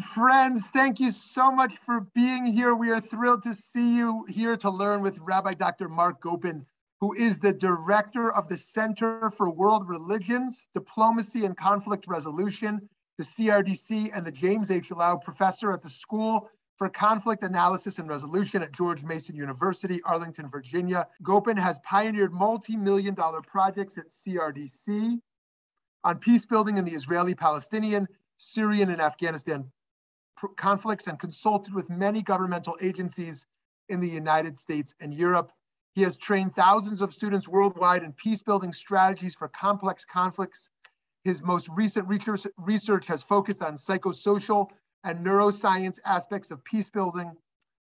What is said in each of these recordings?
Friends, thank you so much for being here. We are thrilled to see you here to learn with Rabbi Dr. Marc Gopin, who is the director of the Center for World Religions, Diplomacy and Conflict Resolution, the CRDC, and the James H. Laue Professor at the School for Conflict Analysis and Resolution at George Mason University, Arlington, Virginia. Gopin has pioneered multi-million-dollar projects at CRDC on peace building in the Israeli-Palestinian, Syrian and Afghanistan conflicts, and consulted with many governmental agencies in the United States and Europe. He has trained thousands of students worldwide in peace-building strategies for complex conflicts. His most recent research has focused on psychosocial and neuroscience aspects of peace-building,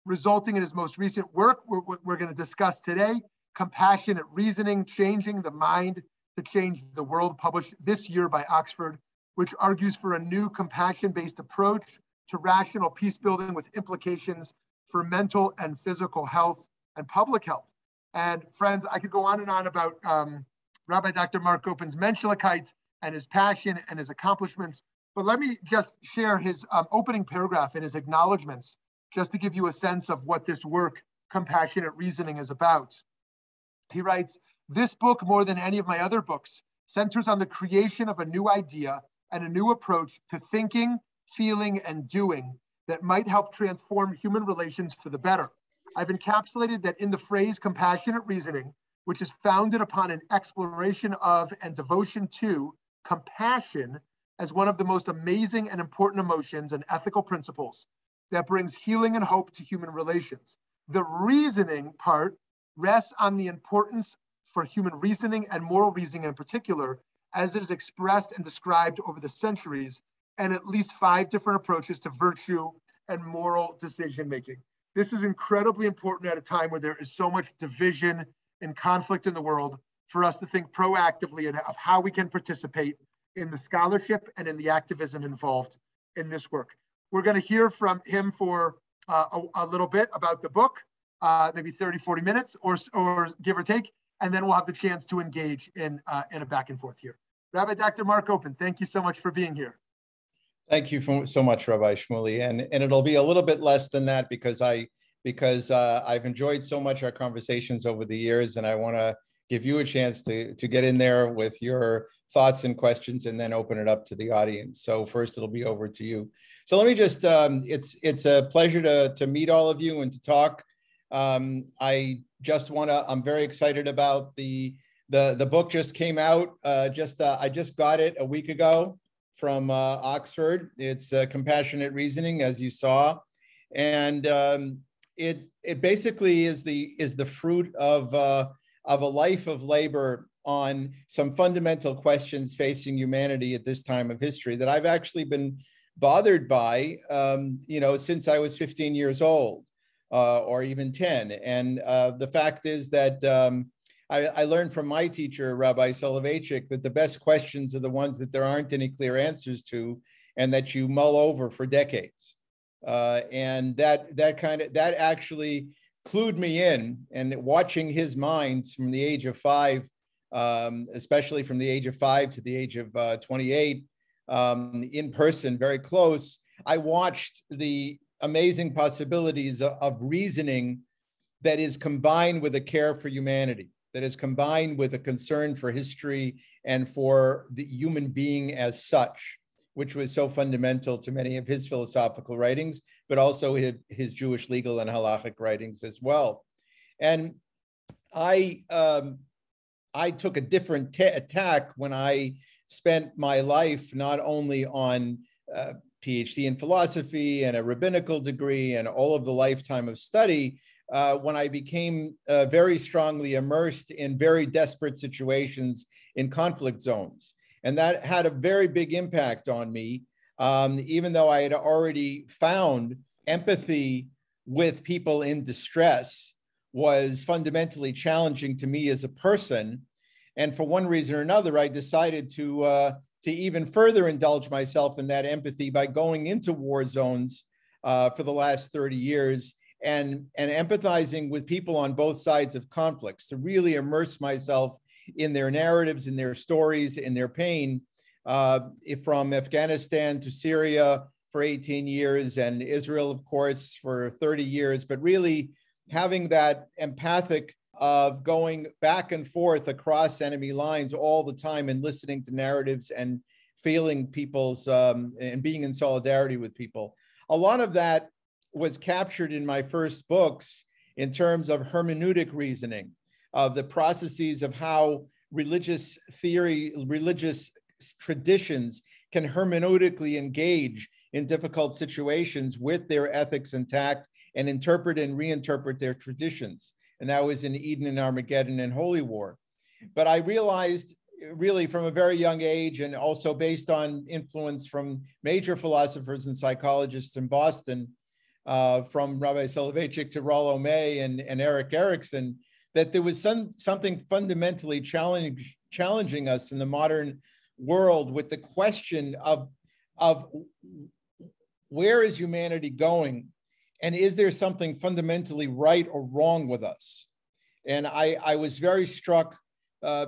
resulting in his most recent work we're going to discuss today, Compassionate Reasoning, Changing the Mind to Change the World, published this year by Oxford, which argues for a new compassion-based approach to rational peace building with implications for mental and physical health and public health. And friends, I could go on and on about Rabbi Dr. Marc Gopin's Menschlichkeit and his passion and his accomplishments, but let me just share his opening paragraph in his acknowledgments, just to give you a sense of what this work, Compassionate Reasoning, is about. He writes, "This book, more than any of my other books, centers on the creation of a new idea and a new approach to thinking, feeling, and doing that might help transform human relations for the better. I've encapsulated that in the phrase compassionate reasoning, which is founded upon an exploration of and devotion to compassion as one of the most amazing and important emotions and ethical principles that brings healing and hope to human relations. The reasoning part rests on the importance for human reasoning and moral reasoning in particular, as it is expressed and described over the centuries, and at least 5 different approaches to virtue and moral decision-making." This is incredibly important at a time where there is so much division and conflict in the world, for us to think proactively of how we can participate in the scholarship and in the activism involved in this work. We're going to hear from him for a little bit about the book, maybe 30, 40 minutes or give or take, and then we'll have the chance to engage in a back and forth here. Rabbi Dr. Marc Gopin, thank you so much for being here. Thank you so much, Rabbi Shmuley, and it'll be a little bit less than that because I've enjoyed so much our conversations over the years, and I want to give you a chance to get in there with your thoughts and questions, and then open it up to the audience. So first, it'll be over to you. So let me just it's a pleasure to meet all of you and to talk. I'm very excited about the book just came out. I just got it a week ago from Oxford. It's Compassionate Reasoning, as you saw, and it basically is the fruit of a life of labor on some fundamental questions facing humanity at this time of history that I've actually been bothered by, since I was 15 years old, or even 10. And the fact is that I learned from my teacher, Rabbi Soloveitchik, that the best questions are the ones that there aren't any clear answers to, and that you mull over for decades. And that actually clued me in. And watching his minds from the age of 5, especially from the age of 5 to the age of 28, in person, very close, I watched the amazing possibilities of reasoning that is combined with a care for humanity, that is combined with a concern for history and for the human being as such, which was so fundamental to many of his philosophical writings, but also his Jewish legal and halachic writings as well. And I took a different tack when I spent my life not only on PhD in philosophy and a rabbinical degree and all of the lifetime of study, when I became very strongly immersed in very desperate situations in conflict zones. And that had a very big impact on me, even though I had already found empathy with people in distress was fundamentally challenging to me as a person. And for one reason or another, I decided to even further indulge myself in that empathy by going into war zones for the last 30 years and empathizing with people on both sides of conflicts, to really immerse myself in their narratives, in their stories, in their pain, from Afghanistan to Syria, for 18 years and Israel, of course, for 30 years, but really having that empathic of going back and forth across enemy lines all the time and listening to narratives and feeling people's and being in solidarity with people. A lot of that was captured in my first books in terms of hermeneutic reasoning, of the processes of how religious theory, religious traditions can hermeneutically engage in difficult situations with their ethics intact and interpret and reinterpret their traditions. And that was in Eden and Armageddon and Holy War. But I realized really from a very young age, and also based on influence from major philosophers and psychologists in Boston, from Rabbi Soloveitchik to Rollo May and Erik Erikson, that there was something fundamentally challenging us in the modern world with the question of where is humanity going? And is there something fundamentally right or wrong with us? And I was very struck,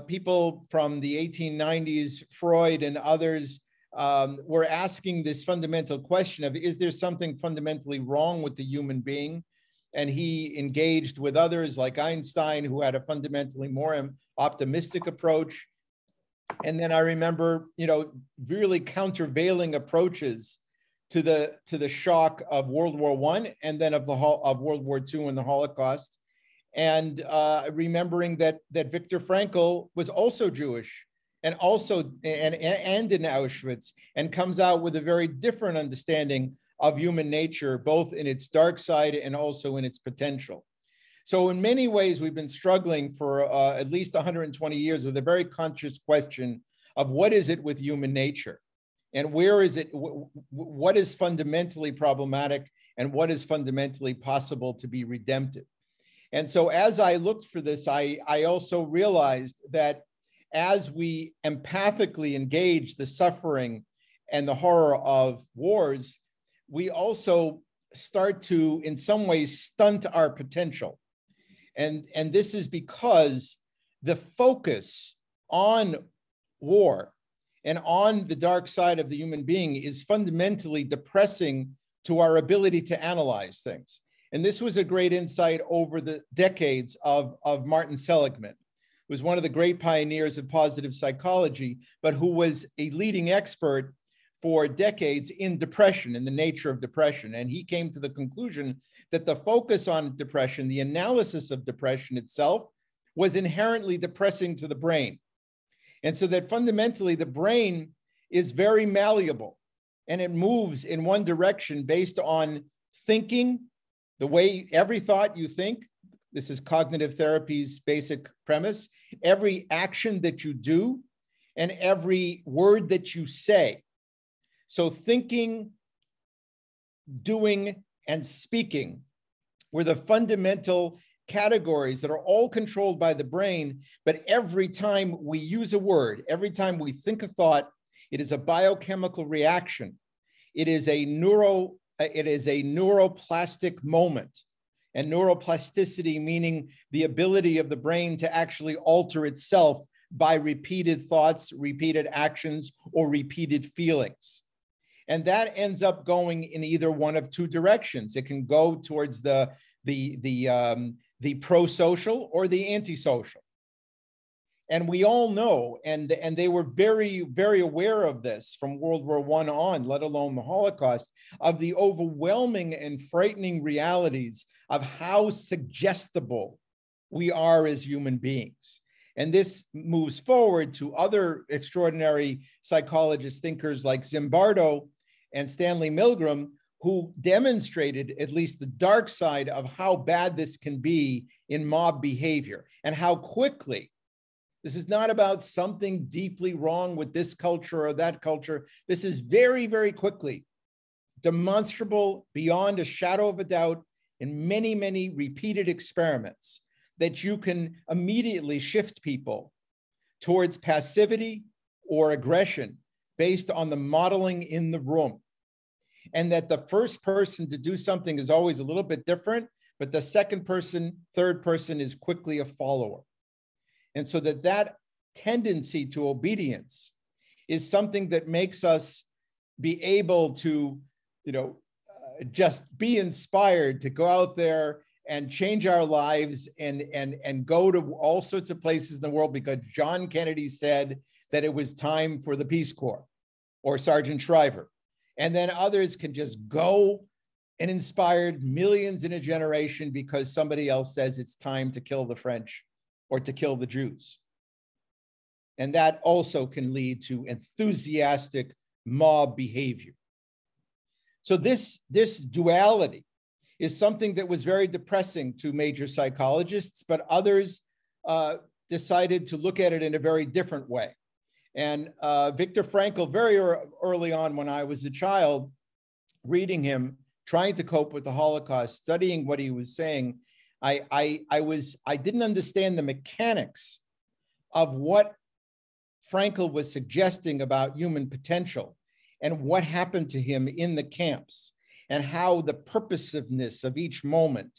people from the 1890s, Freud and others, were asking this fundamental question of, is there something fundamentally wrong with the human being? And he engaged with others like Einstein, who had a fundamentally more optimistic approach. And then I remember, really countervailing approaches to the shock of World War I and then of World War II and the Holocaust. And remembering that Viktor Frankl was also Jewish and also and in Auschwitz, and comes out with a very different understanding of human nature, both in its dark side and also in its potential. So in many ways, we've been struggling for at least 120 years with a very conscious question of what is it with human nature, and where is it, what is fundamentally problematic, and what is fundamentally possible to be redemptive. And so as I looked for this, I also realized that as we empathically engage the suffering and the horror of wars, we also start to, in some ways, stunt our potential. And this is because the focus on war and on the dark side of the human being is fundamentally depressing to our ability to analyze things. And this was a great insight over the decades of Martin Seligman, who was one of the great pioneers of positive psychology, but who was a leading expert for decades in depression, in the nature of depression. And he came to the conclusion that the focus on depression, the analysis of depression itself, was inherently depressing to the brain. And so that fundamentally the brain is very malleable and it moves in one direction based on thinking, the way every thought you think. This is cognitive therapy's basic premise. Every action that you do and every word that you say. So thinking, doing, and speaking were the fundamental categories that are all controlled by the brain. But every time we use a word, every time we think a thought, it is a biochemical reaction. It is a neuroplastic moment. And neuroplasticity meaning the ability of the brain to actually alter itself by repeated thoughts, repeated actions, or repeated feelings. And that ends up going in either one of two directions. It can go towards the pro-social or the anti-social. And we all know, and they were very, very aware of this from World War I on, let alone the Holocaust, of the overwhelming and frightening realities of how suggestible we are as human beings. And this moves forward to other extraordinary psychologists, thinkers like Zimbardo and Stanley Milgram, who demonstrated at least the dark side of how bad this can be in mob behavior and how quickly. This is not about something deeply wrong with this culture or that culture. This is very, very quickly demonstrable beyond a shadow of a doubt in many, many repeated experiments that you can immediately shift people towards passivity or aggression based on the modeling in the room. And that the first person to do something is always a little bit different, but the second person, third person is quickly a follower. And so that tendency to obedience is something that makes us be able to just be inspired to go out there and change our lives and go to all sorts of places in the world, because John Kennedy said that it was time for the Peace Corps or Sergeant Shriver. And then others can just go and inspire millions in a generation because somebody else says it's time to kill the French or to kill the Jews. And that also can lead to enthusiastic mob behavior. So this duality is something that was very depressing to major psychologists, but others decided to look at it in a very different way. And Viktor Frankl, very early on when I was a child, reading him, trying to cope with the Holocaust, studying what he was saying, I didn't understand the mechanics of what Frankl was suggesting about human potential and what happened to him in the camps, and how the purposiveness of each moment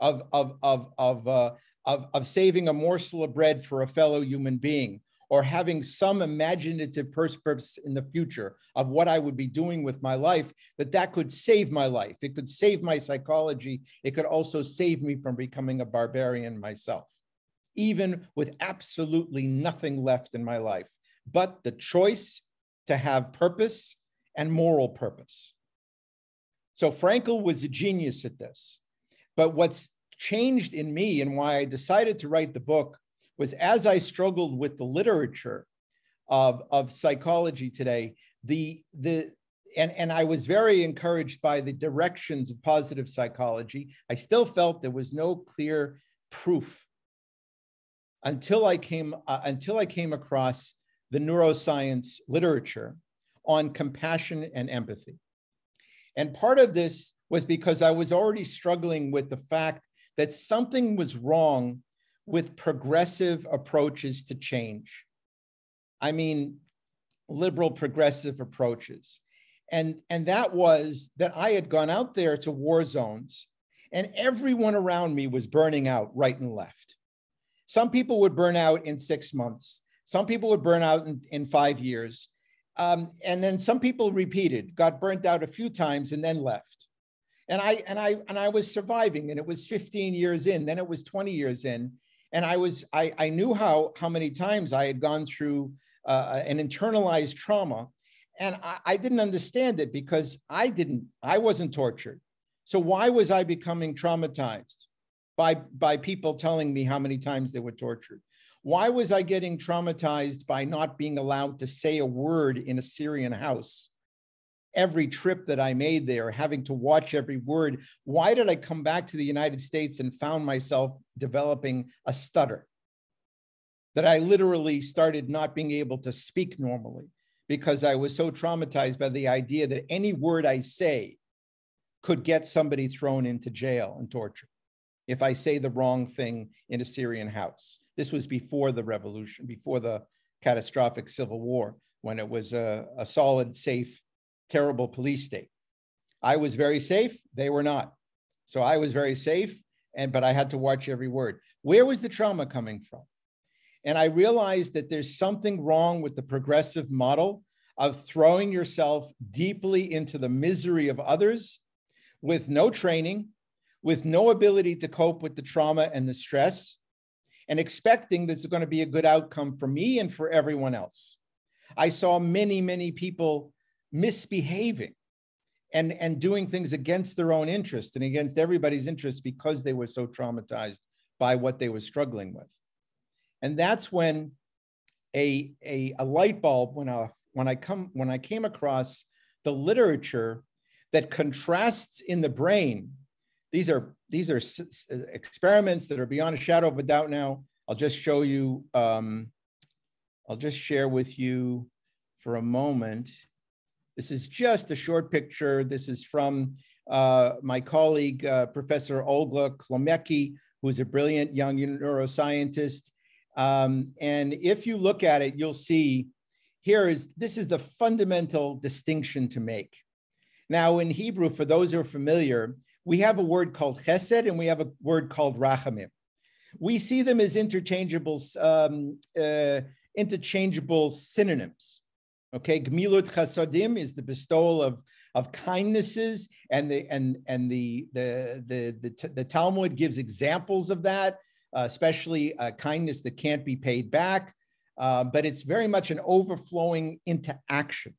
of saving a morsel of bread for a fellow human being, or having some imaginative purpose in the future of what I would be doing with my life, that could save my life. It could save my psychology. It could also save me from becoming a barbarian myself, even with absolutely nothing left in my life, but the choice to have purpose and moral purpose. So Frankl was a genius at this. But what's changed in me and why I decided to write the book was, as I struggled with the literature of psychology today, and I was very encouraged by the directions of positive psychology. I still felt there was no clear proof until I came across the neuroscience literature on compassion and empathy. And part of this was because I was already struggling with the fact that something was wrong with progressive approaches to change. I mean, liberal progressive approaches. And that was that I had gone out there to war zones and everyone around me was burning out right and left. Some people would burn out in 6 months. Some people would burn out in 5 years. And then some people repeated, got burnt out a few times and then left. And I was surviving, and it was 15 years in, then it was 20 years in. And I knew how many times I had gone through an internalized trauma, and I didn't understand it because I wasn't tortured. So why was I becoming traumatized by people telling me how many times they were tortured? Why was I getting traumatized by not being allowed to say a word in a Syrian house? Every trip that I made there, having to watch every word. Why did I come back to the United States and found myself developing a stutter? That I literally started not being able to speak normally because I was so traumatized by the idea that any word I say could get somebody thrown into jail and tortured if I say the wrong thing in a Syrian house. This was before the revolution, before the catastrophic civil war, when it was a solid, safe, terrible police state. I was very safe, they were not. So I was very safe, but I had to watch every word. Where was the trauma coming from? And I realized that there's something wrong with the progressive model of throwing yourself deeply into the misery of others with no training, with no ability to cope with the trauma and the stress, and expecting this is going to be a good outcome for me and for everyone else. I saw many, many people misbehaving and doing things against their own interest and against everybody's interest because they were so traumatized by what they were struggling with. And that's when a light bulb went off when I came across the literature that contrasts in the brain. These are experiments that are beyond a shadow of a doubt now. I'll just show you, I'll just share with you for a moment. This is just a short picture. This is from my colleague, Professor Olga Klomecki, who's a brilliant young neuroscientist. And if you look at it, you'll see this is the fundamental distinction to make. Now in Hebrew, for those who are familiar, we have a word called chesed and we have a word called rachamim. We see them as interchangeable synonyms. Okay, gmilut chasodim is the bestowal of kindnesses, and the Talmud gives examples of that, especially kindness that can't be paid back, but it's very much an overflowing into action.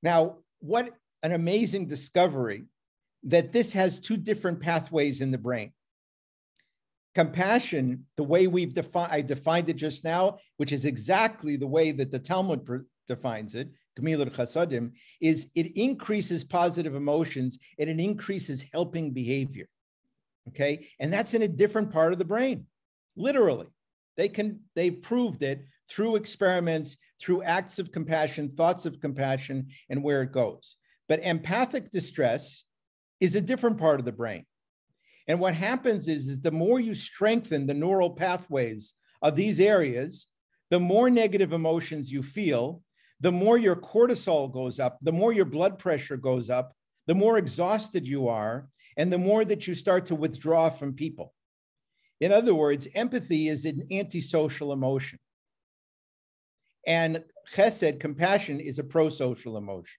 Now, what an amazing discovery that this has two different pathways in the brain. Compassion, the way I defined it just now, which is exactly the way that the Talmud defines it, Gemilut Chasadim, is it increases positive emotions and it increases helping behavior, okay? And that's in a different part of the brain, literally. They've proved it through experiments, through acts of compassion, thoughts of compassion, and where it goes. But empathic distress is a different part of the brain. And what happens is the more you strengthen the neural pathways of these areas, the more negative emotions you feel, the more your cortisol goes up, the more your blood pressure goes up, the more exhausted you are, and the more that you start to withdraw from people. In other words, empathy is an antisocial emotion. And chesed, compassion, is a pro-social emotion.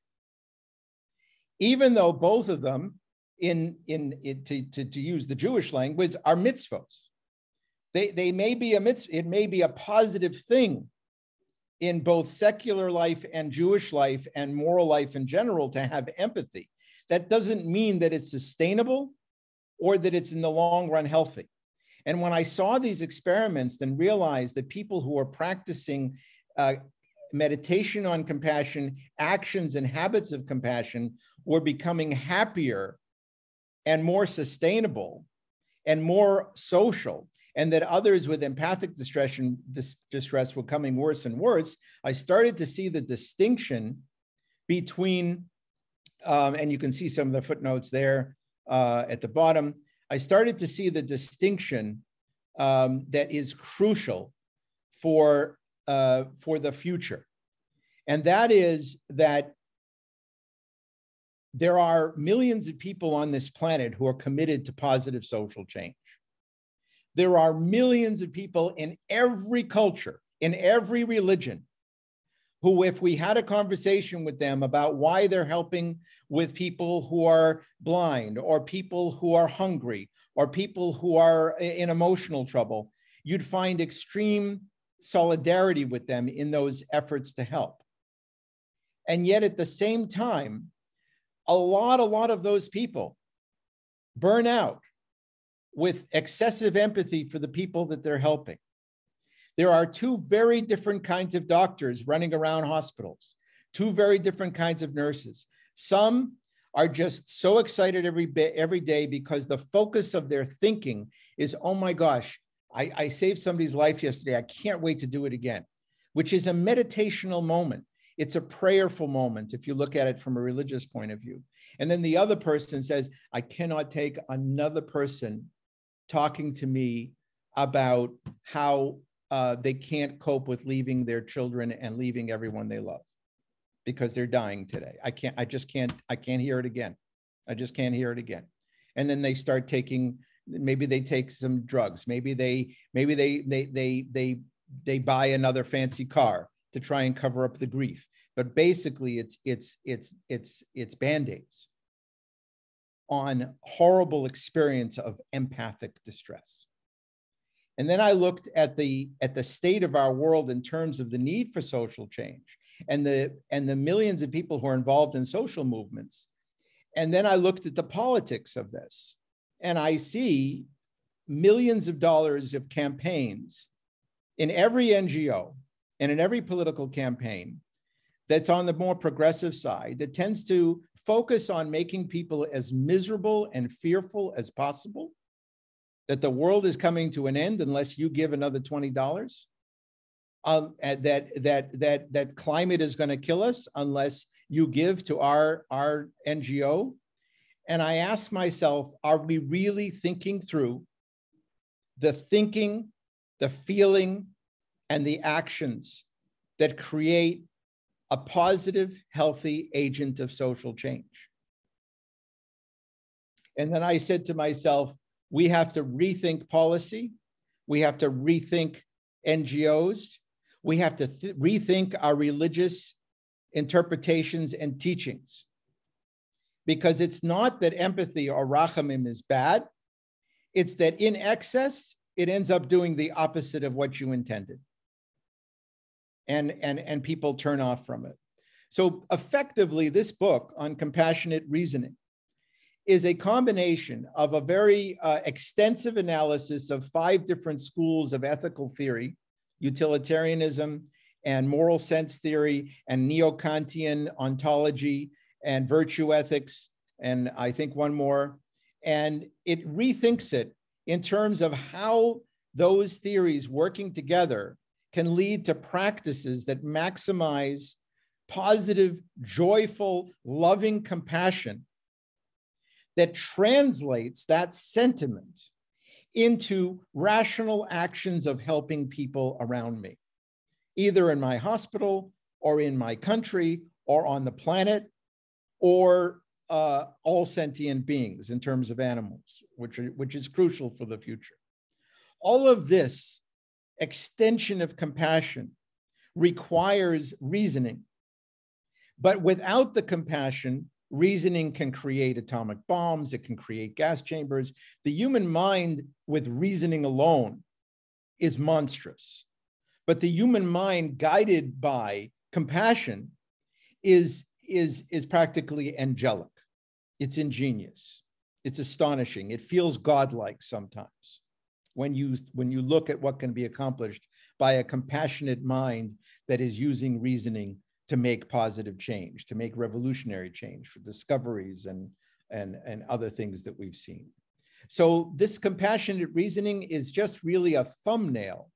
Even though both of them, to use the Jewish language, are mitzvos. They may be a mitzvah, it may be a positive thing in both secular life and Jewish life and moral life in general to have empathy. That doesn't mean that it's sustainable or that it's in the long run healthy. And when I saw these experiments and realized that people who are practicing meditation on compassion, actions and habits of compassion were becoming happier and more sustainable and more social, and that others with empathic distress were coming worse and worse, I started to see the distinction between, and you can see some of the footnotes there at the bottom, I started to see the distinction that is crucial for the future. And that is that there are millions of people on this planet who are committed to positive social change. There are millions of people in every culture, in every religion, who, if we had a conversation with them about why they're helping with people who are blind or people who are hungry or people who are in emotional trouble, you'd find extreme solidarity with them in those efforts to help. And yet at the same time, a lot of those people burn out with excessive empathy for the people that they're helping. There are two very different kinds of doctors running around hospitals, two very different kinds of nurses. Some are just so excited every day because the focus of their thinking is, oh my gosh, I saved somebody's life yesterday. I can't wait to do it again, which is a meditational moment. It's a prayerful moment if you look at it from a religious point of view. And then the other person says, I cannot take another person talking to me about how they can't cope with leaving their children and leaving everyone they love because they're dying today. I can't hear it again. I just can't hear it again. And then they start taking, maybe they take some drugs. Maybe they buy another fancy car to try and cover up the grief. But basically it's Band-Aids on horrible experience of empathic distress. And then I looked at the state of our world in terms of the need for social change and the millions of people who are involved in social movements. And then I looked at the politics of this, and I see millions of dollars of campaigns in every NGO and in every political campaign that's on the more progressive side that tends to focus on making people as miserable and fearful as possible, that the world is coming to an end unless you give another $20, that climate is going to kill us unless you give to our NGO. And I ask myself, are we really thinking through the thinking, the feeling, and the actions that create a positive, healthy agent of social change? And then I said to myself, we have to rethink policy. We have to rethink NGOs. We have to rethink our religious interpretations and teachings. because it's not that empathy or rachamim is bad. It's that in excess, it ends up doing the opposite of what you intended. And people turn off from it. So effectively, this book on compassionate reasoning is a combination of a very extensive analysis of 5 different schools of ethical theory, utilitarianism and moral sense theory and neo-Kantian ontology and virtue ethics, and I think one more. And it rethinks it in terms of how those theories working together can lead to practices that maximize positive, joyful, loving compassion that translates that sentiment into rational actions of helping people around me, either in my hospital or in my country or on the planet, or all sentient beings in terms of animals, which is crucial for the future. All of this extension of compassion requires reasoning, but without the compassion, reasoning can create atomic bombs, it can create gas chambers. The human mind with reasoning alone is monstrous, but the human mind guided by compassion is practically angelic. It's ingenious. It's astonishing. It feels godlike sometimes when you look at what can be accomplished by a compassionate mind that is using reasoning to make positive change, to make revolutionary change for discoveries and other things that we've seen. So this compassionate reasoning is just really a thumbnail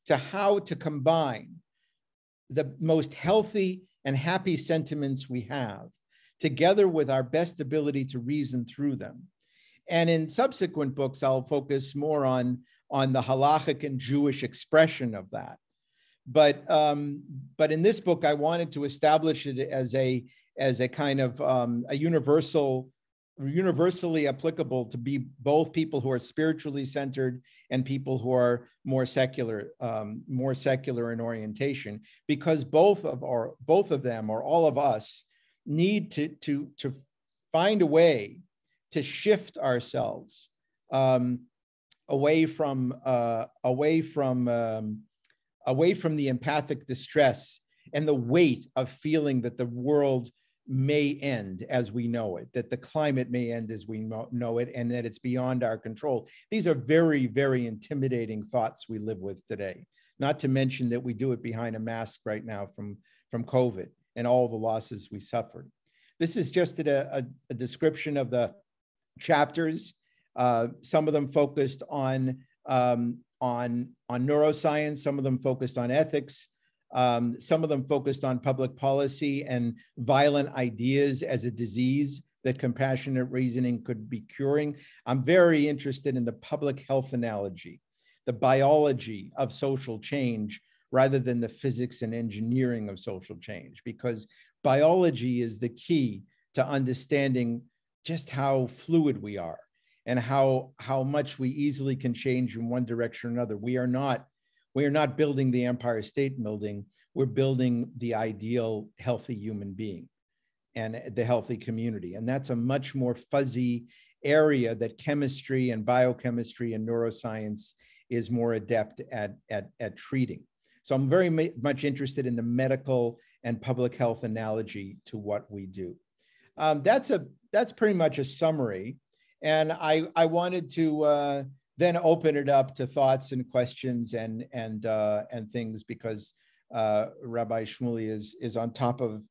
to how to combine the most healthy and happy sentiments we have together with our best ability to reason through them. And in subsequent books, I'll focus more on the halachic and Jewish expression of that. But in this book, I wanted to establish it as a kind of a universally applicable to be both people who are spiritually centered and people who are more secular in orientation, because both of them or all of us need to find a way to shift ourselves away from the empathic distress and the weight of feeling that the world may end as we know it, that the climate may end as we know it, and that it's beyond our control. These are very, very intimidating thoughts we live with today, not to mention that we do it behind a mask right now from COVID and all the losses we suffered. This is just a description of the chapters. Some of them focused on neuroscience, some of them focused on ethics, some of them focused on public policy and violent ideas as a disease that compassionate reasoning could be curing. I'm very interested in the public health analogy, the biology of social change, rather than the physics and engineering of social change, because biology is the key to understanding just how fluid we are and how much we easily can change in one direction or another. We are not building the Empire State Building. We're building the ideal healthy human being and the healthy community. And that's a much more fuzzy area that chemistry and biochemistry and neuroscience is more adept at treating. So I'm very much interested in the medical and public health analogy to what we do. That's pretty much a summary. And I wanted to then open it up to thoughts and questions and things, because Rabbi Shmuley is on top of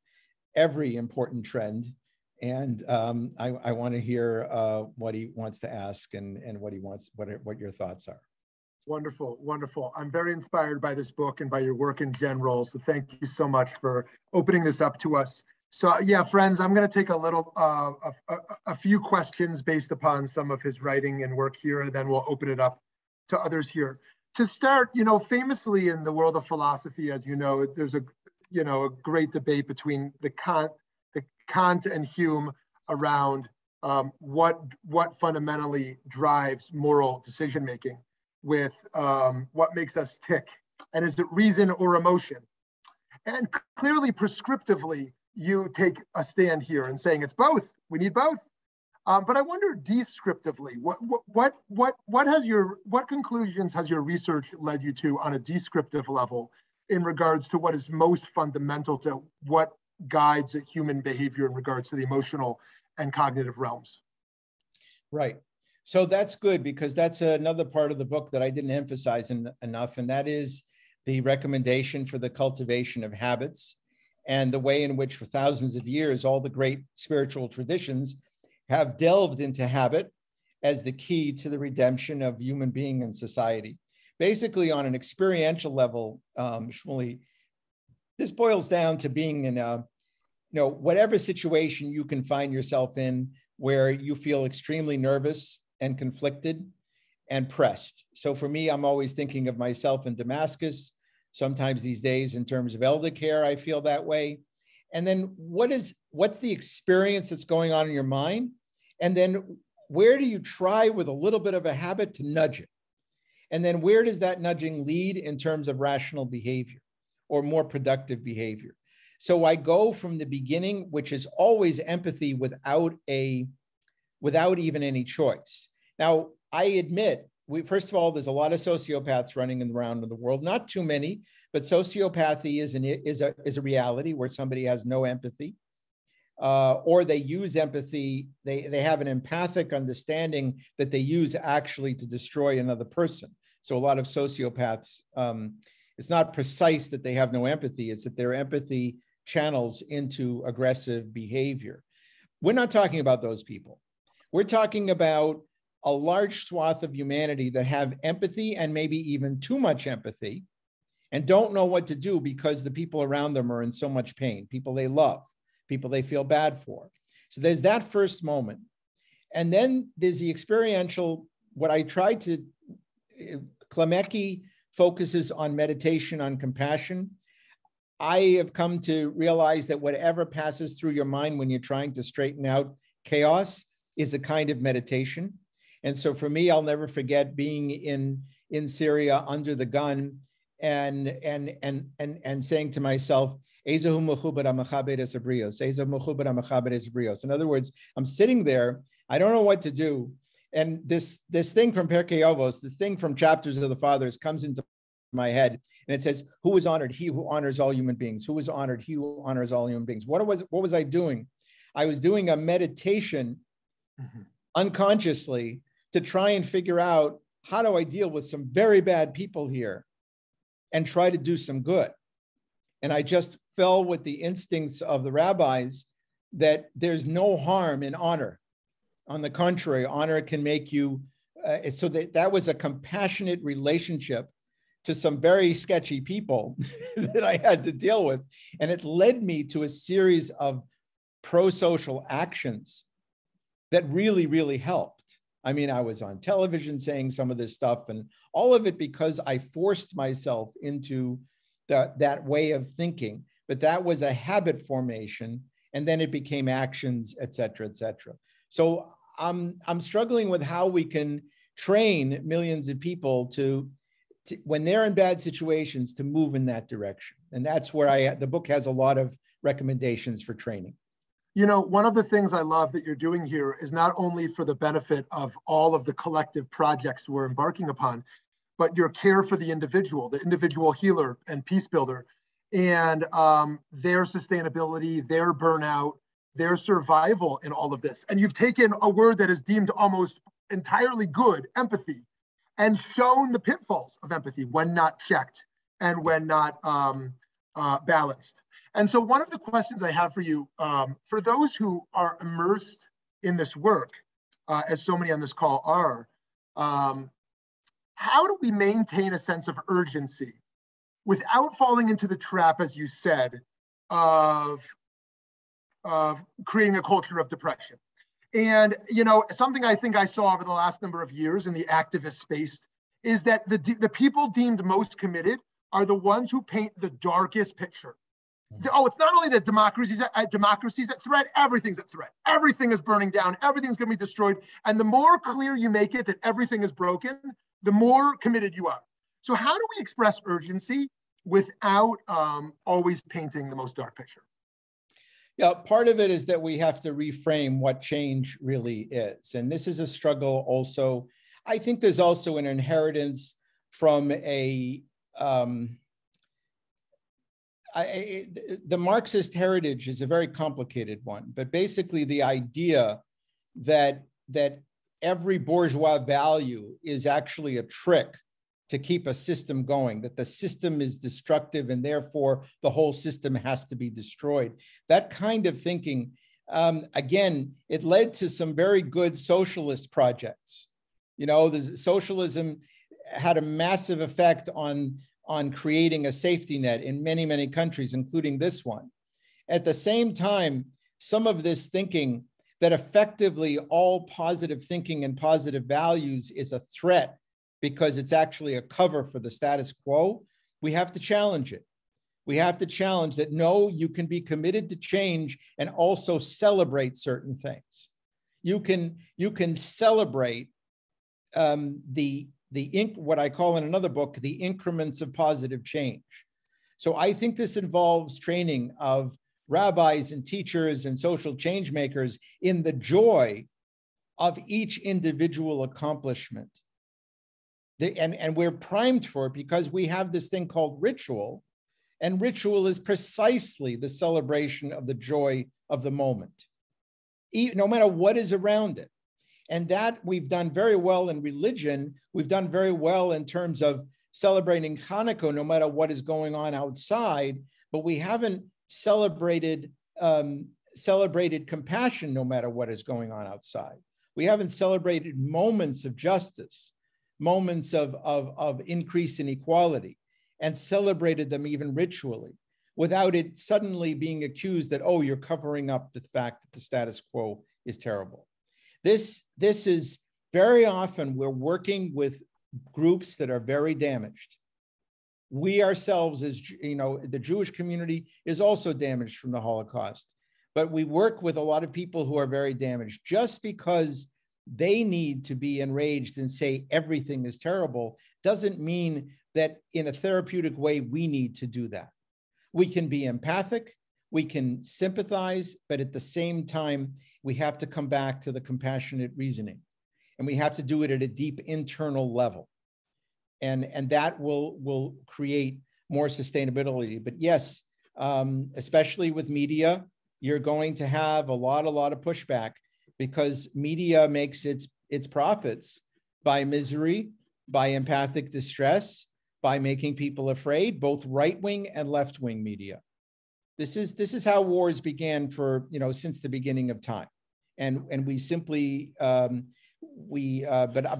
every important trend, and I want to hear what he wants to ask and what your thoughts are. Wonderful, wonderful. I'm very inspired by this book and by your work in general. So thank you so much for opening this up to us. So yeah, friends, I'm going to take a few questions based upon some of his writing and work here, and then we'll open it up to others here. To start, famously in the world of philosophy, as you know, there's a great debate between the Kant and Hume around what fundamentally drives moral decision making, with what makes us tick, and is it reason or emotion? And clearly, prescriptively, you take a stand here and saying it's both We need both. But I wonder descriptively, what conclusions has your research led you to on a descriptive level in regards to what is most fundamental to what guides human behavior in regards to the emotional and cognitive realms? Right. So that's good, because that's another part of the book that I didn't emphasize enough, and that is the recommendation for the cultivation of habits and the way in which for thousands of years, all the great spiritual traditions have delved into habit as the key to the redemption of human being and society. Basically, on an experiential level, Shmuley, this boils down to being in a, whatever situation you can find yourself in where you feel extremely nervous and conflicted and pressed. So for me, I'm always thinking of myself in Damascus. Sometimes these days in terms of elder care, I feel that way. And then what's the experience that's going on in your mind? And then where do you try with a little bit of a habit to nudge it? And then where does that nudging lead in terms of rational behavior or more productive behavior? So I go from the beginning, which is always empathy without even any choice. Now, I admit, first of all, there's a lot of sociopaths running around in the world, not too many, but sociopathy is a reality where somebody has no empathy, or they use empathy. They have an empathic understanding that they use actually to destroy another person. So a lot of sociopaths, it's not precise that they have no empathy, it's that their empathy channels into aggressive behavior. We're not talking about those people. We're talking about a large swath of humanity that have empathy and maybe even too much empathy and don't know what to do because the people around them are in so much pain, people they love, people they feel bad for. So there's that first moment. And then there's the experiential, what I tried to, Klemecki focuses on meditation, on compassion. I have come to realize that whatever passes through your mind when you're trying to straighten out chaos is a kind of meditation. And so for me, I'll never forget being in Syria under the gun and saying to myself, in other words, I'm sitting there, I don't know what to do. And this thing from Pirkei Avos, this thing from Chapters of the Fathers comes into my head, and it says, who is honored? He who honors all human beings. Who is honored? He who honors all human beings. What was I doing? I was doing a meditation unconsciously to try and figure out, how do I deal with some very bad people here and try to do some good? And I just fell with the instincts of the rabbis that there's no harm in honor. On the contrary, honor can make you, so that was a compassionate relationship to some very sketchy people that I had to deal with. And it led me to a series of pro-social actions that really, really helped. I mean, I was on television saying some of this stuff, and all of it because I forced myself into that way of thinking. But that was a habit formation, and then it became actions, et cetera, et cetera. So I'm struggling with how we can train millions of people to when they're in bad situations, to move in that direction. And that's where the book has a lot of recommendations for training. You know, one of the things I love that you're doing here is not only for the benefit of all of the collective projects we're embarking upon, but your care for the individual healer and peace builder, and their sustainability, their burnout, their survival in all of this. And you've taken a word that is deemed almost entirely good, empathy, and shown the pitfalls of empathy when not checked and when not balanced. And so one of the questions I have for you, for those who are immersed in this work, as so many on this call are, how do we maintain a sense of urgency without falling into the trap, as you said, of creating a culture of depression? And, you know, something I think I saw over the last number of years in the activist space is that the people deemed most committed are the ones who paint the darkest picture. Oh, it's not only that democracy's at threat, everything's at threat. Everything is burning down, everything's gonna be destroyed. And the more clear you make it that everything is broken, the more committed you are. So how do we express urgency without always painting the most dark picture? Yeah, part of it is that we have to reframe what change really is. And this is a struggle also. I think there's also an inheritance from the Marxist heritage is a very complicated one, but basically the idea that every bourgeois value is actually a trick to keep a system going, that the system is destructive and therefore the whole system has to be destroyed. That kind of thinking, again, it led to some very good socialist projects. You know, the socialism had a massive effect on creating a safety net in many, many countries, including this one. At the same time, some of this thinking that effectively all positive thinking and positive values is a threat because it's actually a cover for the status quo, we have to challenge it. We have to challenge that, no, you can be committed to change and also celebrate certain things. You can celebrate what I call in another book, the increments of positive change. So I think this involves training of rabbis and teachers and social change makers in the joy of each individual accomplishment. And we're primed for it because we have this thing called ritual, and ritual is precisely the celebration of the joy of the moment, no matter what is around it. And that we've done very well in religion. We've done very well in terms of celebrating Hanukkah, no matter what is going on outside, but we haven't celebrated compassion, no matter what is going on outside. We haven't celebrated moments of justice, moments of increase in equality, and celebrated them even ritually, without it suddenly being accused that, oh, you're covering up the fact that the status quo is terrible. This is very often we're working with groups that are very damaged. We ourselves, as you know, the Jewish community is also damaged from the Holocaust, but we work with a lot of people who are very damaged. Just because they need to be enraged and say everything is terrible doesn't mean that in a therapeutic way we need to do that. We can be empathic, we can sympathize, but at the same time, we have to come back to the compassionate reasoning, and we have to do it at a deep internal level. And that will create more sustainability. But yes, especially with media, you're going to have a lot of pushback, because media makes its profits by misery, by empathic distress, by making people afraid, both right-wing and left-wing media. This is how wars began for, since the beginning of time. And we simply, but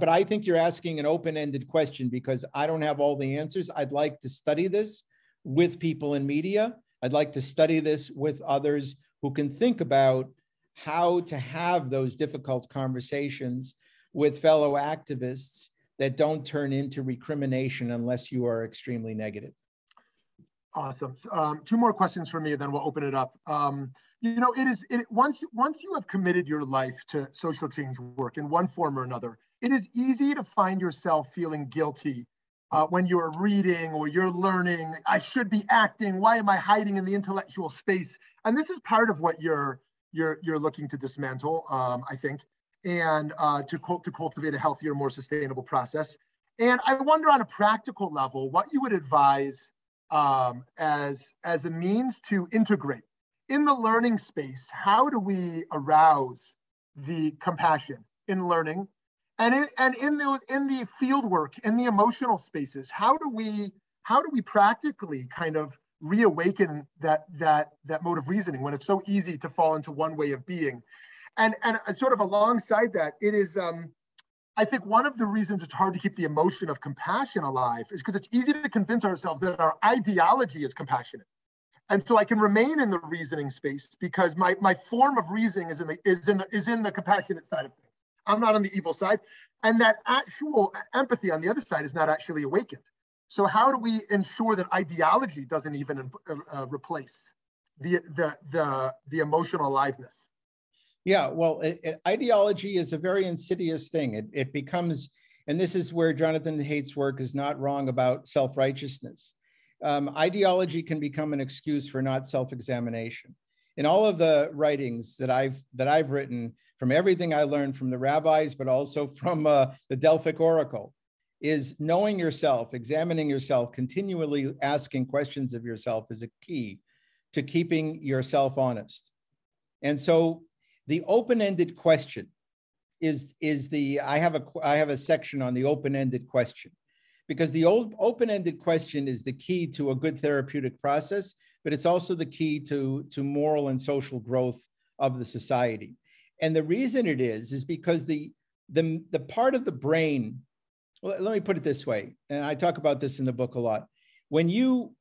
I think you're asking an open-ended question, because I don't have all the answers. I'd like to study this with people in media. I'd like to study this with others who can think about how to have those difficult conversations with fellow activists that don't turn into recrimination unless you are extremely negative. Awesome. Two more questions for me, then we'll open it up. Once you have committed your life to social change work in one form or another, it is easy to find yourself feeling guilty when you're reading or you're learning. I should be acting. Why am I hiding in the intellectual space? And this is part of what you're looking to dismantle, I think, and to cultivate a healthier, more sustainable process. And I wonder, on a practical level, what you would advise as a means to integrate in the learning space. How do we arouse the compassion in learning, and in the field work, in the emotional spaces? How do we practically kind of reawaken that mode of reasoning when it's so easy to fall into one way of being? And sort of alongside that, it is I think one of the reasons it's hard to keep the emotion of compassion alive is because it's easy to convince ourselves that our ideology is compassionate. And so I can remain in the reasoning space because my form of reasoning is in the compassionate side of things. I'm not on the evil side. And that actual empathy on the other side is not actually awakened. So how do we ensure that ideology doesn't even replace the emotional aliveness? Yeah, well, ideology is a very insidious thing. It becomes, and this is where Jonathan Haidt's work is not wrong about self-righteousness. Ideology can become an excuse for not self-examination. in all of the writings that I've written, from everything I learned from the rabbis, but also from the Delphic Oracle, is knowing yourself, examining yourself, continually asking questions of yourself is a key to keeping yourself honest. And so the open-ended question is I have a section on the open-ended question, because the open-ended question is the key to a good therapeutic process, but it's also the key to moral and social growth of the society. And the reason it is because the part of the brain, well, let me put it this way, and I talk about this in the book a lot. When you're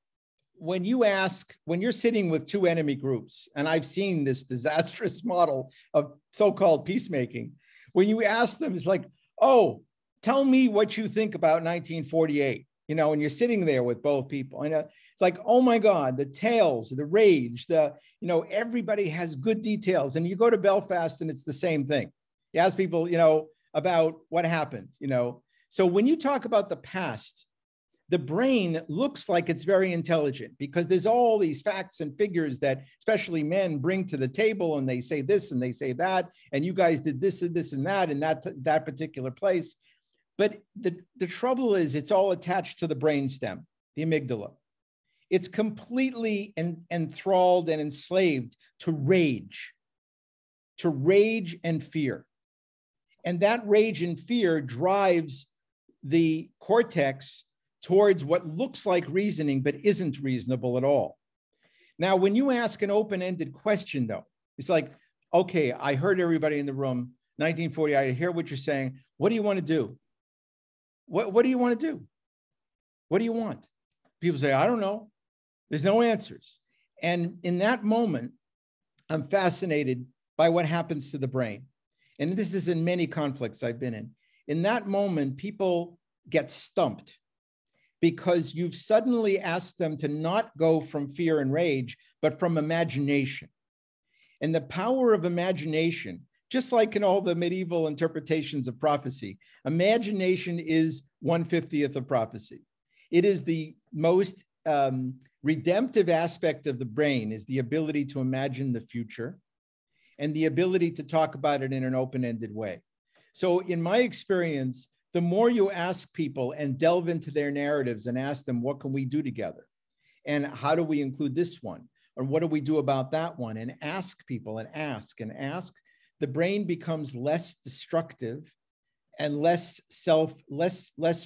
sitting with two enemy groups, and I've seen this disastrous model of so-called peacemaking, when you ask them, it's like, oh, tell me what you think about 1948, and you're sitting there with both people. And it's like, oh my God, the tales, the rage, everybody has good details. And you go to Belfast and it's the same thing. You ask people, about what happened, So when you talk about the past, the brain looks like it's very intelligent because there's all these facts and figures that especially men bring to the table, and they say this and they say that, and you guys did this and this and that in that particular place. But the trouble is it's all attached to the brainstem, the amygdala. It's completely enthralled and enslaved to rage and fear. And that rage and fear drives the cortex towards what looks like reasoning, but isn't reasonable at all. Now, when you ask an open-ended question, though, it's like, okay, I heard everybody in the room, 1940, I hear what you're saying. What do you want to do? What do you want to do? What do you want? People say, I don't know. There's no answers. And in that moment, I'm fascinated by what happens to the brain. And this is in many conflicts I've been in. In that moment, people get stumped because you've suddenly asked them to not go from fear and rage, but from imagination. And the power of imagination, just like in all the medieval interpretations of prophecy, imagination is 1/50th of prophecy. It is the most redemptive aspect of the brain, is the ability to imagine the future and the ability to talk about it in an open-ended way. So in my experience, the more you ask people and delve into their narratives and ask them, what can we do together? And how do we include this one? Or what do we do about that one? And ask people and ask, the brain becomes less destructive and less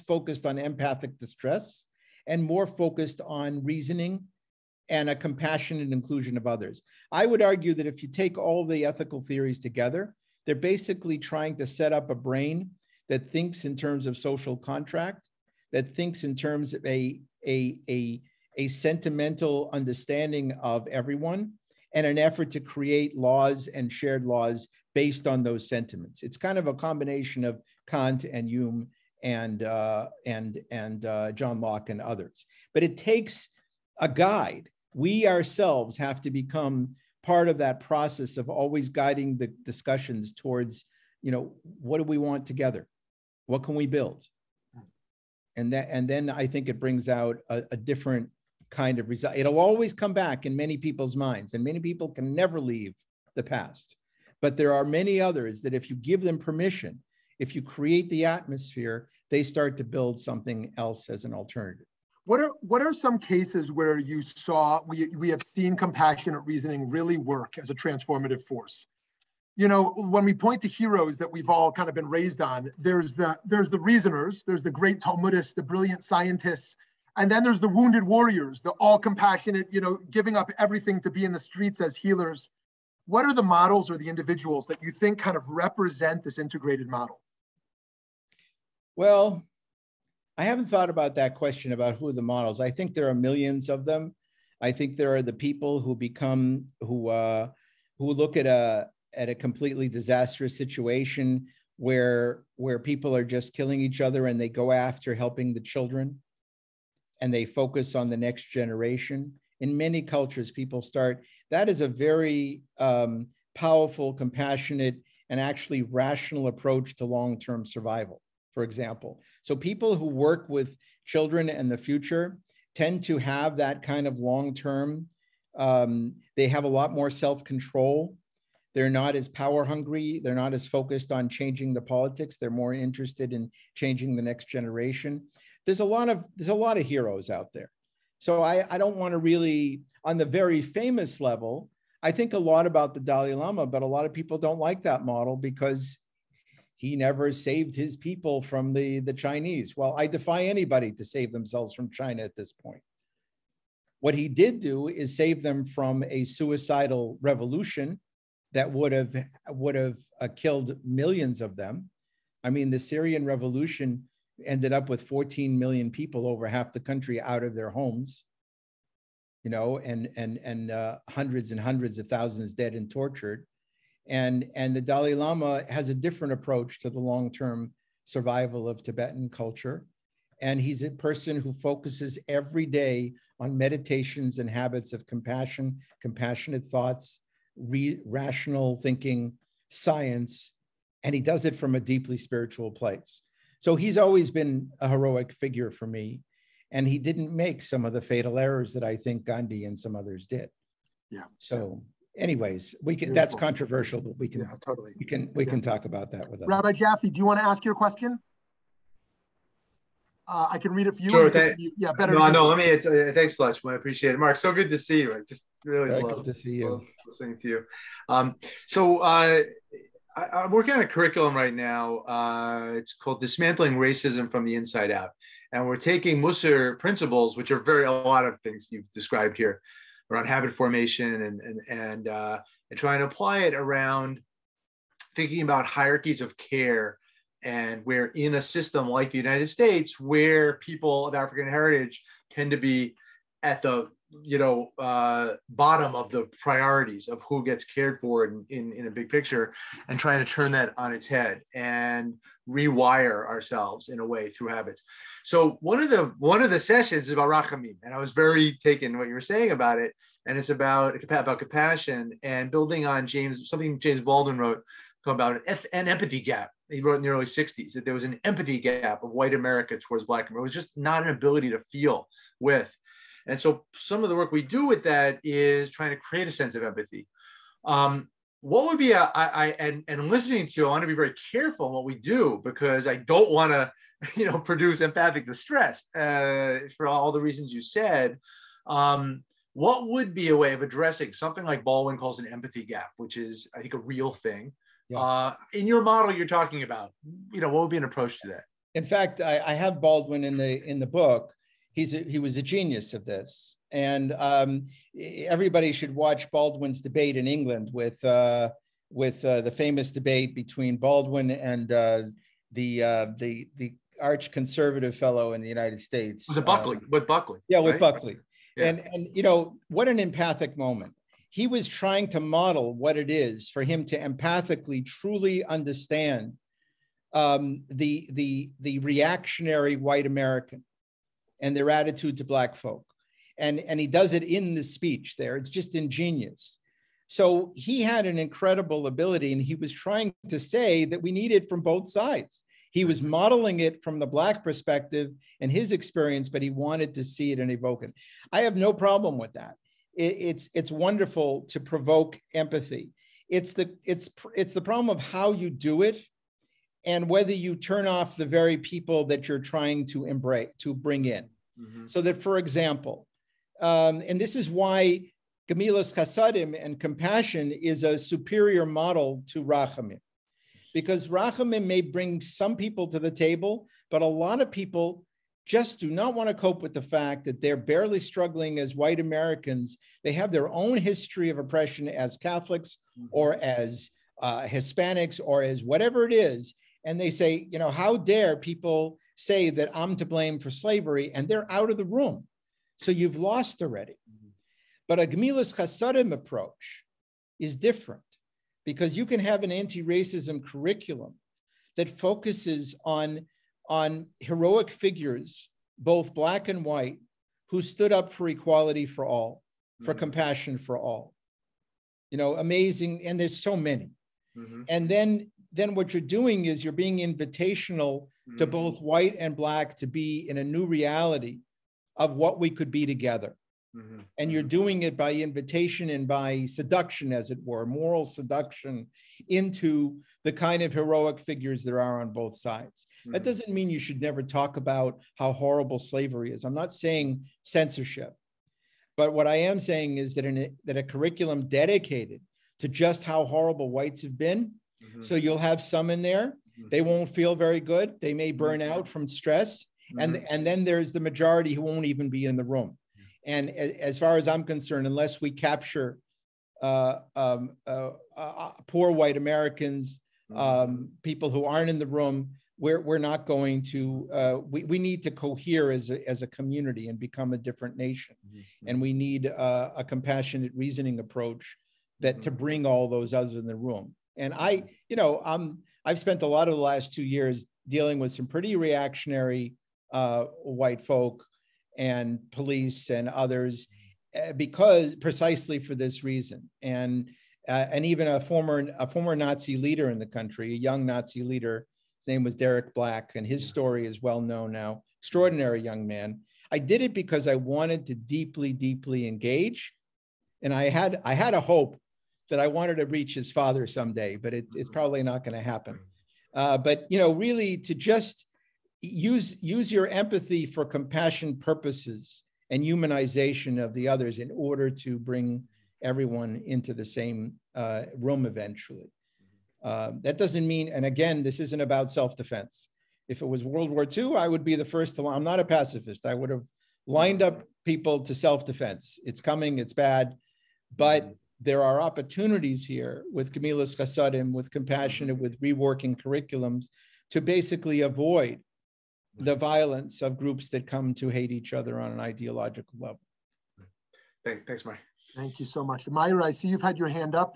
focused on empathic distress and more focused on reasoning and a compassionate inclusion of others. I would argue that if you take all the ethical theories together, they're basically trying to set up a brain that thinks in terms of social contract, that thinks in terms of a sentimental understanding of everyone, and an effort to create laws and shared laws based on those sentiments. It's kind of a combination of Kant and Hume and John Locke and others. But it takes a guide. We ourselves have to become part of that process of always guiding the discussions towards, what do we want together? What can we build? And then I think it brings out a different kind of result. It'll always come back in many people's minds, and many people can never leave the past. But there are many others that if you give them permission, if you create the atmosphere, they start to build something else as an alternative. What are some cases where you saw, we have seen compassionate reasoning really work as a transformative force? When we point to heroes that we've all kind of been raised on, there's the reasoners, there's the great Talmudists, the brilliant scientists, and then there's the wounded warriors, the all compassionate, giving up everything to be in the streets as healers. What are the models or the individuals that you think kind of represent this integrated model? Well, I haven't thought about that question about who are the models. I think there are millions of them. I think there are the people who look at a completely disastrous situation where people are just killing each other and they go after helping the children and they focus on the next generation. In many cultures, people start, that is a very powerful, compassionate, and actually rational approach to long-term survival, for example. So people who work with children and the future tend to have that kind of long-term They have a lot more self-control. They're not as power hungry. They're not as focused on changing the politics. They're more interested in changing the next generation. There's a lot of heroes out there. So I don't want to really, on the very famous level, I think a lot about the Dalai Lama, but a lot of people don't like that model because he never saved his people from the Chinese. Well, I defy anybody to save themselves from China at this point. What he did do is save them from a suicidal revolution that would have killed millions of them. I mean, the Syrian revolution ended up with 14 million people, over half the country, out of their homes, you know, and hundreds and hundreds of thousands dead and tortured. And the Dalai Lama has a different approach to the long-term survival of Tibetan culture. And he's a person who focuses every day on meditations and habits of compassion, compassionate thoughts, rational thinking, science, and he does it from a deeply spiritual place. So he's always been a heroic figure for me, and he didn't make some of the fatal errors that I think Gandhi and some others did. Yeah. So anyways, we can, that's controversial, but we can, yeah, totally. We can talk about that with Rabbi Jaffe, do you want to ask your question? I can read it for you. Sure. Yeah, better. No, let me, thanks so much. I appreciate it. Mark, so good to see you. I just really love to see you. Listening to you. I'm working on a curriculum right now. It's called Dismantling Racism from the Inside Out. And we're taking Musser principles, which are a lot of things you've described here around habit formation and trying to apply it around thinking about hierarchies of care. And where in a system like the United States, where people of African heritage tend to be at the bottom of the priorities of who gets cared for in a big picture, and trying to turn that on its head and rewire ourselves in a way through habits. So one of the sessions is about rachamim, and I was very taken what you were saying about it, and it's about compassion and building on something James Baldwin wrote about an empathy gap. He wrote in the early 60s that there was an empathy gap of white America towards Black America. It was just not an ability to feel with. And so some of the work we do with that is trying to create a sense of empathy. What would be and listening to you, I want to be very careful in what we do, because I don't want to, produce empathic distress for all the reasons you said. What would be a way of addressing something like Baldwin calls an empathy gap, which is, I think, a real thing? Yeah. In your model you're talking about, what would be an approach to that? In fact, I have Baldwin in the book. He was a genius of this, and everybody should watch Baldwin's debate in England with the famous debate between Baldwin and the arch conservative fellow in the United States. Was it Buckley? With Buckley? Yeah, with Buckley. Yeah. And what an empathic moment. He was trying to model what it is for him to empathically truly understand the reactionary white American and their attitude to Black folk. And he does it in the speech there. It's just ingenious. So he had an incredible ability, and he was trying to say that we need it from both sides. He was modeling it from the Black perspective and his experience, but he wanted to see it and evoke it. I have no problem with that. It's wonderful to provoke empathy. It's the problem of how you do it, and whether you turn off the very people that you're trying to bring in. Mm-hmm. So that, for example, and this is why Gemilas Chasadim and compassion is a superior model to Rachamim, because Rachamim may bring some people to the table, but a lot of people just do not want to cope with the fact that they're barely struggling as white Americans. They have their own history of oppression as Catholics or as Hispanics or as whatever it is. And they say, how dare people say that I'm to blame for slavery, and they're out of the room. So you've lost already. But a Gemilas Chasadim approach is different, because you can have an anti-racism curriculum that focuses on heroic figures, both Black and white, who stood up for equality for all, for compassion for all. Amazing, and there's so many. Mm-hmm. And then what you're doing is you're being invitational to both white and Black to be in a new reality of what we could be together. And you're doing it by invitation and by seduction, as it were, moral seduction into the kind of heroic figures there are on both sides. That doesn't mean you should never talk about how horrible slavery is. I'm not saying censorship, but what I am saying is that a curriculum dedicated to just how horrible whites have been, so you'll have some in there, they won't feel very good, they may burn out from stress, and then there's the majority who won't even be in the room. And as far as I'm concerned, unless we capture poor white Americans, people who aren't in the room, we're not going to, we need to cohere as a community and become a different nation. And we need a compassionate reasoning approach to bring all those others in the room. And I've spent a lot of the last 2 years dealing with some pretty reactionary white folk and police and others, because precisely for this reason. And even a former Nazi leader in the country, a young Nazi leader, his name was Derek Black, and his story is well known now. Extraordinary young man. I did it because I wanted to deeply, deeply engage, and I had a hope that I wanted to reach his father someday, but it's probably not going to happen. But really to just use your empathy for compassion purposes and humanization of the others in order to bring everyone into the same room eventually. That doesn't mean, and again, this isn't about self-defense. If it was World War II, I would be the first to, I'm not a pacifist. I would have lined up people to self-defense. It's coming, it's bad, but there are opportunities here with Gemilas Chasadim, with compassionate, with reworking curriculums to basically avoid the violence of groups that come to hate each other on an ideological level. Thanks, Mike. Thank you so much. Myra, I see you've had your hand up.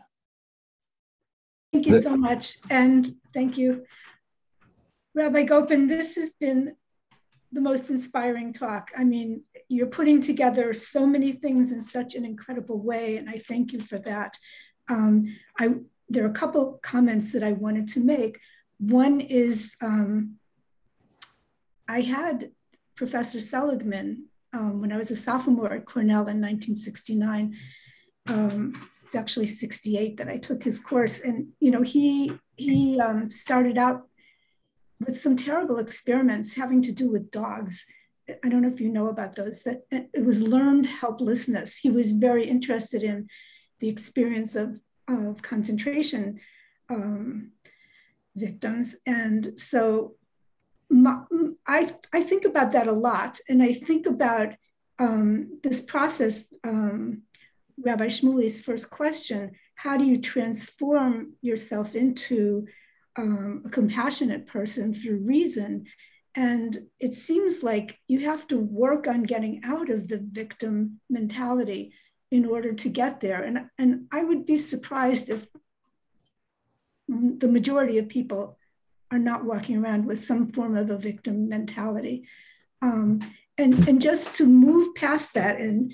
Thank you so much. And thank you, Rabbi Gopin. This has been the most inspiring talk. I mean, you're putting together so many things in such an incredible way, and I thank you for that. There are a couple comments that I wanted to make. One is, I had Professor Seligman when I was a sophomore at Cornell in 1969. It's actually 68 that I took his course. And, he started out with some terrible experiments having to do with dogs. I don't know if you know about those, that it was learned helplessness. He was very interested in the experience of concentration victims. And so I think about that a lot. And I think about this process, Rabbi Shmuley's first question, how do you transform yourself into a compassionate person through reason? And it seems like you have to work on getting out of the victim mentality in order to get there. And I would be surprised if the majority of people are not walking around with some form of a victim mentality. And just to move past that, and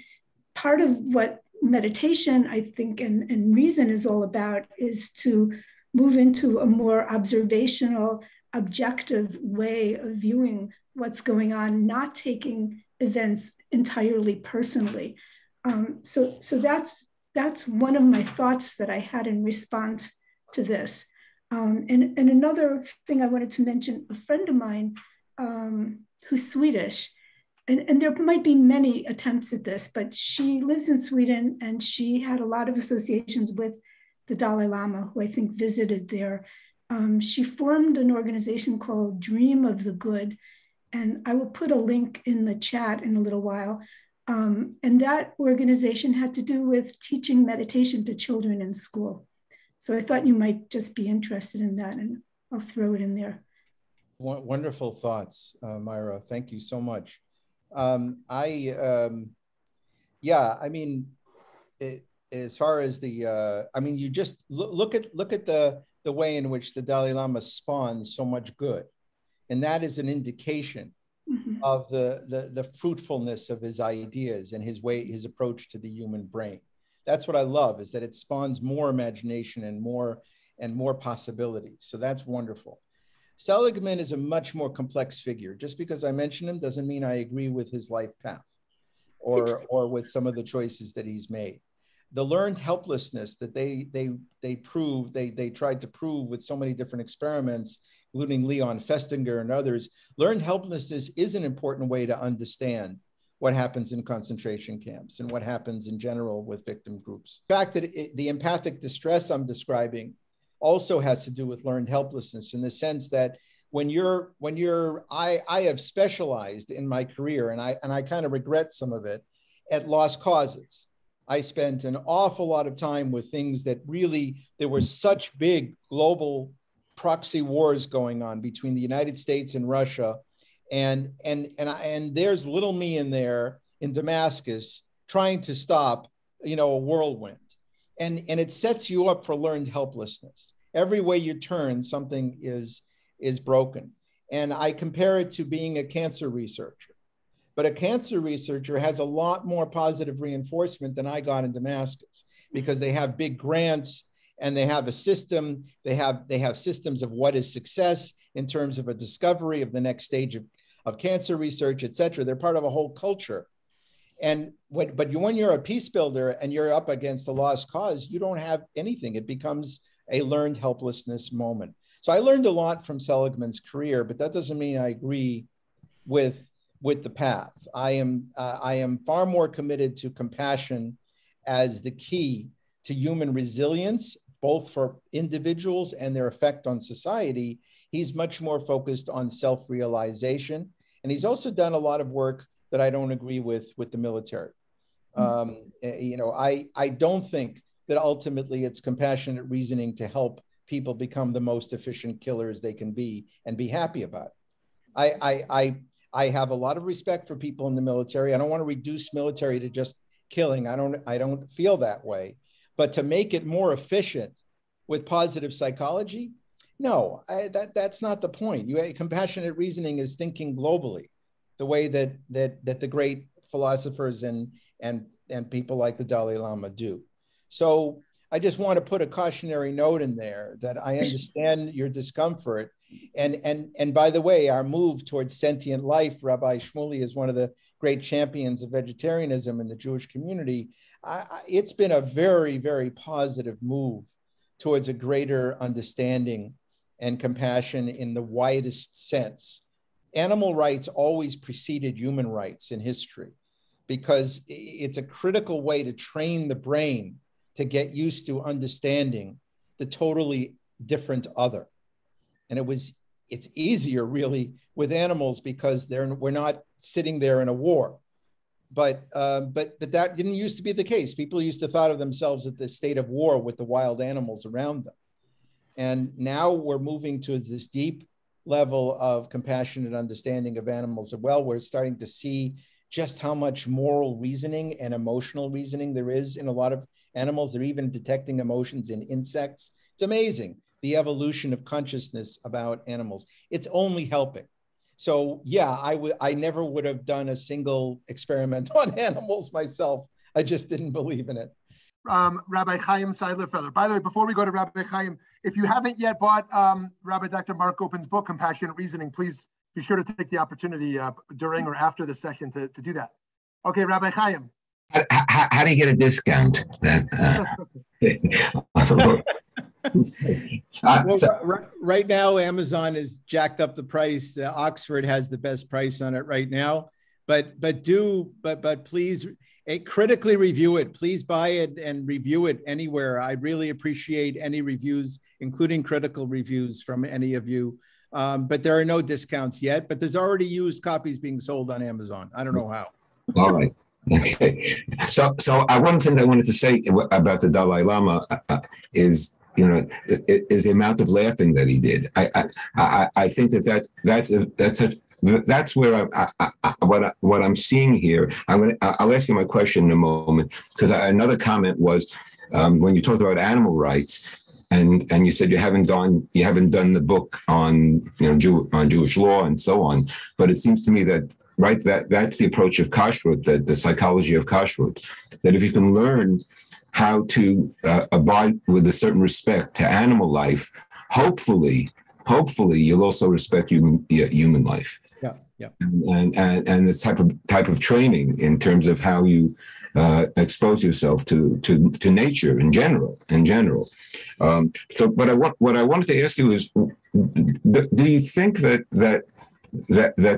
part of what meditation, I think, and reason is all about is to move into a more observational, objective way of viewing what's going on, not taking events entirely personally. So that's one of my thoughts that I had in response to this. And another thing I wanted to mention, a friend of mine who's Swedish, and there might be many attempts at this, but she lives in Sweden and she had a lot of associations with the Dalai Lama, who I think visited there. She formed an organization called Dream of the Good, and I will put a link in the chat in a little while. And that organization had to do with teaching meditation to children in school. So I thought you might just be interested in that, and I'll throw it in there. Wonderful thoughts, Myra. Thank you so much. As far as the, you just look at the way in which the Dalai Lama spawns so much good, and that is an indication of the fruitfulness of his ideas and his approach to the human brain. That's what I love, is that it spawns more imagination and more possibilities. So that's wonderful. Seligman is a much more complex figure. Just because I mention him doesn't mean I agree with his life path or with some of the choices that he's made. The learned helplessness that they tried to prove with so many different experiments, including Leon Festinger and others, learned helplessness is an important way to understand what happens in concentration camps and what happens in general with victim groups. The fact that the empathic distress I'm describing also has to do with learned helplessness, in the sense that I have specialized in my career, and I kind of regret some of it, at lost causes. I spent an awful lot of time with things that really, there were such big global proxy wars going on between the United States and Russia. And there's little me in there in Damascus trying to stop, a whirlwind. And it sets you up for learned helplessness. Every way you turn, something is broken. And I compare it to being a cancer researcher. But a cancer researcher has a lot more positive reinforcement than I got in Damascus, because they have big grants and they have a system. They have systems of what is success in terms of a discovery of the next stage of cancer research, et cetera. They're part of a whole culture. But when you're a peace builder and you're up against a lost cause, you don't have anything. It becomes a learned helplessness moment. So I learned a lot from Seligman's career, but that doesn't mean I agree with the path. I am far more committed to compassion as the key to human resilience, both for individuals and their effect on society. He's much more focused on self-realization. And he's also done a lot of work that I don't agree with the military. I don't think that ultimately it's compassionate reasoning to help people become the most efficient killers they can be and be happy about it. I have a lot of respect for people in the military. I don't want to reduce military to just killing. I don't feel that way. But to make it more efficient with positive psychology, no, that's not the point. Compassionate reasoning is thinking globally, the way that the great philosophers and people like the Dalai Lama do. So I just want to put a cautionary note in there that I understand your discomfort. And by the way, our move towards sentient life, Rabbi Shmuley is one of the great champions of vegetarianism in the Jewish community. It's been a very, very positive move towards a greater understanding and compassion in the widest sense. Animal rights always preceded human rights in history because it's a critical way to train the brain to get used to understanding the totally different other. And it's easier really with animals because we're not sitting there in a war. But that didn't used to be the case. People used to thought of themselves at the state of war with the wild animals around them. And now we're moving to this deep level of compassionate understanding of animals as well. We're starting to see just how much moral reasoning and emotional reasoning there is in a lot of animals. They're even detecting emotions in insects. It's amazing, the evolution of consciousness about animals. It's only helping. So yeah, I never would have done a single experiment on animals myself. I just didn't believe in it. Rabbi Chaim Seidler-Feller. By the way, before we go to Rabbi Chaim, if you haven't yet bought Rabbi Dr. Marc Gopin's book, Compassionate Reasoning, please be sure to take the opportunity during or after the session to do that. Okay, Rabbi Chaim. How do you get a discount? Right now, Amazon has jacked up the price. Oxford has the best price on it right now. But please critically review it. Please buy it and review it anywhere. I really appreciate any reviews, including critical reviews from any of you. But there are no discounts yet. But there's already used copies being sold on Amazon. I don't know how. All right. Okay. So one thing I wanted to say about the Dalai Lama is, is the amount of laughing that he did. I think that's where what I'm seeing here. I'll ask you my question in a moment, because another comment was when you talked about animal rights, and you said you haven't done the book on on Jewish law and so on, but it seems to me that that's the approach of kashrut, the psychology of kashrut, that if you can learn how to abide with a certain respect to animal life, hopefully hopefully you'll also respect human life. Yeah, yeah. And this type of training in terms of how you expose yourself to nature in general. So, but what I wanted to ask you is, do you think that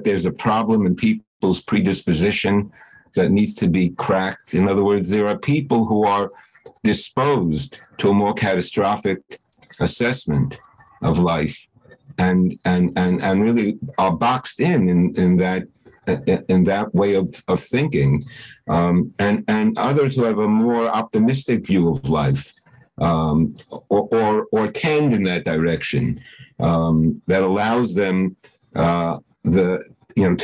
there's a problem in people's predisposition that needs to be cracked? In other words, there are people who are disposed to a more catastrophic assessment of life, and really are boxed in that way of thinking, and others who have a more optimistic view of life, or tend in that direction, that allows them to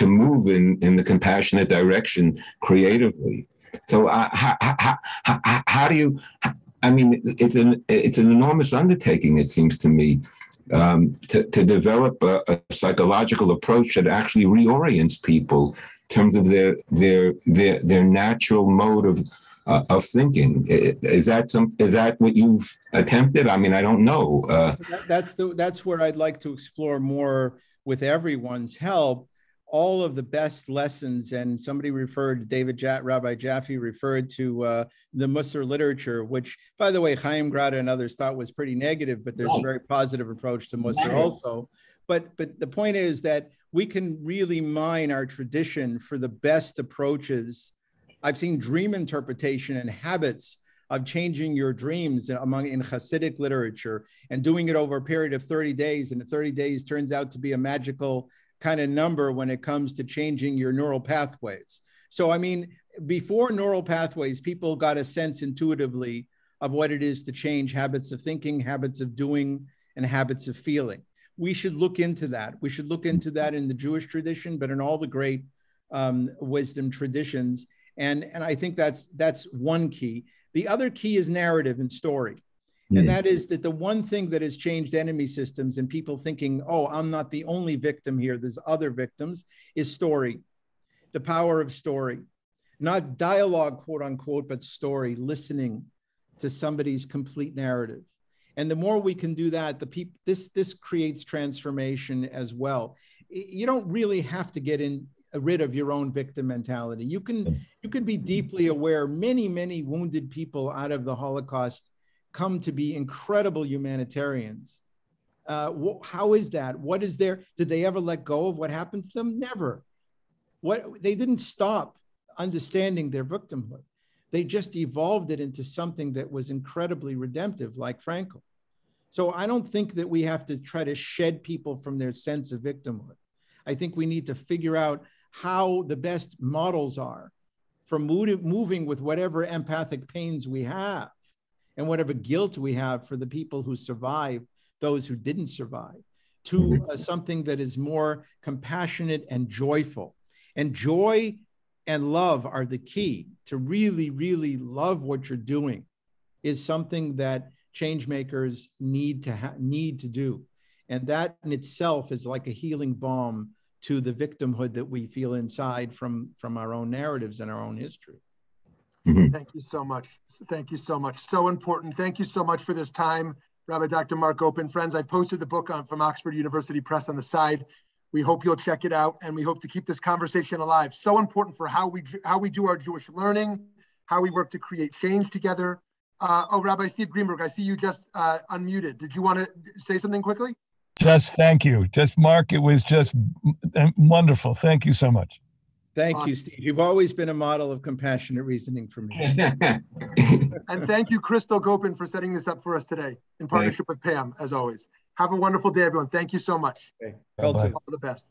move in the compassionate direction creatively. So how do you? I mean, it's an enormous undertaking, it seems to me, to develop a psychological approach that actually reorients people in terms of their natural mode of thinking. Is that what you've attempted? I mean, I don't know. That's where I'd like to explore more, with everyone's help, all of the best lessons. And somebody referred, Rabbi Jaffe referred to the Musar literature, which, by the way, Chaim Grada and others thought was pretty negative, but there's a very positive approach to Musar also. But the point is that we can really mine our tradition for the best approaches. I've seen dream interpretation and habits of changing your dreams in Hasidic literature, and doing it over a period of 30 days. And the 30 days turns out to be a magical kind of number when it comes to changing your neural pathways. So, I mean, before neural pathways, people got a sense intuitively of what it is to change habits of thinking, habits of doing, and habits of feeling. We should look into that. We should look into that in the Jewish tradition, but in all the great wisdom traditions. And I think that's one key. The other key is narrative and story. And that is that the one thing that has changed enemy systems and people thinking, oh, I'm not the only victim here, there's other victims, is story. The power of story. Not dialogue, quote unquote, but story, listening to somebody's complete narrative. And the more we can do that, this creates transformation as well. You don't really have to get rid of your own victim mentality. You can be deeply aware. Many wounded people out of the Holocaust come to be incredible humanitarians. How is that? What is there? Did they ever let go of what happened to them? Never. They didn't stop understanding their victimhood. They just evolved it into something that was incredibly redemptive, like Frankl. So I don't think that we have to try to shed people from their sense of victimhood. I think we need to figure out how the best models are for moving with whatever empathic pains we have and whatever guilt we have for the people who survived, those who didn't survive, to something that is more compassionate and joyful. And joy and love are the key. To really, really love what you're doing is something that change makers need to do. And that in itself is like a healing balm to the victimhood that we feel inside from our own narratives and our own history. Thank you so much. Thank you so much. So important. Thank you so much for this time, Rabbi Dr. Marc Gopin. Friends, I posted the book from Oxford University Press on the side. We hope you'll check it out, and we hope to keep this conversation alive. So important for how we do our Jewish learning, how we work to create change together. Rabbi Steve Greenberg, I see you just unmuted. Did you want to say something quickly? Just thank you. Just Mark, it was just wonderful. Thank you so much. Thank Awesome. you, Steve. You've always been a model of compassionate reasoning for me. And thank you, Crystal Gopin, for setting this up for us today in partnership with Pam, as always. Have a wonderful day, everyone. Thank you so much. Okay. All the best.